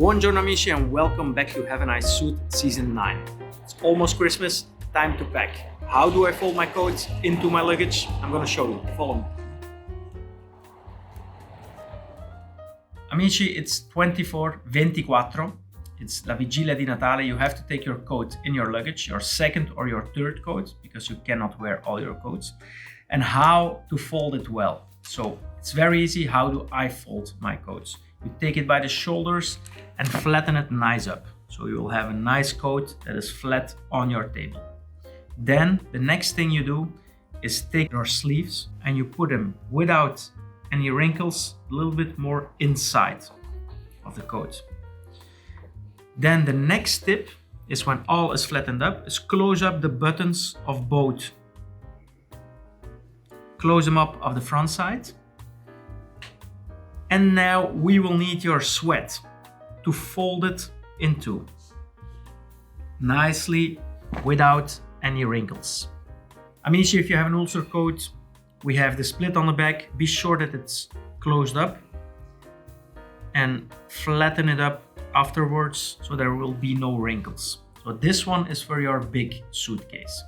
Buongiorno amici and welcome back to Have a Nice Suit Season 9. It's almost Christmas, time to pack. How do I fold my coat into my luggage? I'm gonna show you, follow me. Amici, it's 24. It's la vigilia di Natale. You have to take your coat in your luggage, your second or your third coat, because you cannot wear all your coats. And how to fold it well. So it's very easy. How do I fold my coats? You take it by the shoulders and flatten it nice up. So you will have a nice coat that is flat on your table. Then the next thing you do is take your sleeves and you put them without any wrinkles, a little bit more inside of the coat. Then the next tip is, when all is flattened up, is close up the buttons of both. Close them up of the front side. And now we will need your sweat to fold it into nicely without any wrinkles. Amici, if you have an ulcer coat, we have the split on the back. Be sure that it's closed up and flatten it up afterwards so there will be no wrinkles. So this one is for your big suitcase.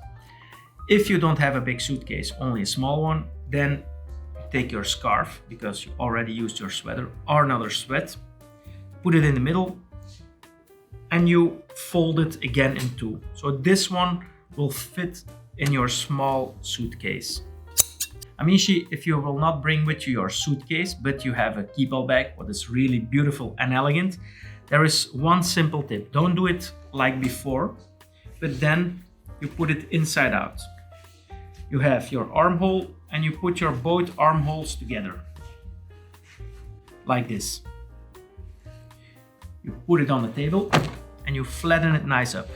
If you don't have a big suitcase, only a small one, then take your scarf, because you already used your sweater or another sweat, put it in the middle and you fold it again in two. So this one will fit in your small suitcase. Amici, if you will not bring with you your suitcase, but you have a keep-all bag, what is really beautiful and elegant, there is one simple tip. Don't do it like before, but then you put it inside out. You have your armhole and you put your both armholes together, like this. You put it on the table and you flatten it nice up,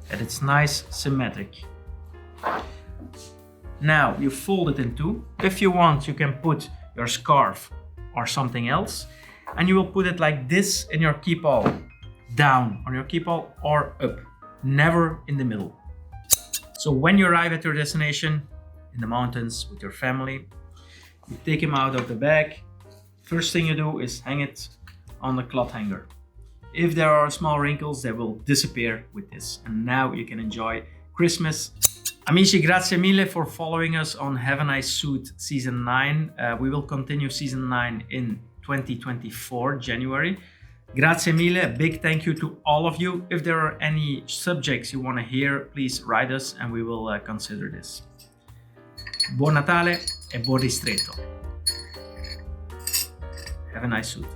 that it's nice symmetric. Now you fold it in two. If you want, you can put your scarf or something else, and you will put it like this in your keep-all, down on your keep-all or up, never in the middle. So when you arrive at your destination in the mountains with your family, you take him out of the bag. First thing you do is hang it on the cloth hanger. If there are small wrinkles, they will disappear with this. And now you can enjoy Christmas. Amici, grazie mille for following us on Have a Nice Suit Season 9. We will continue Season 9 in 2024, January. Grazie mille, a big thank you to all of you. If there are any subjects you want to hear, please write us and we will consider this. Buon Natale e buon ristretto. Have a nice suit.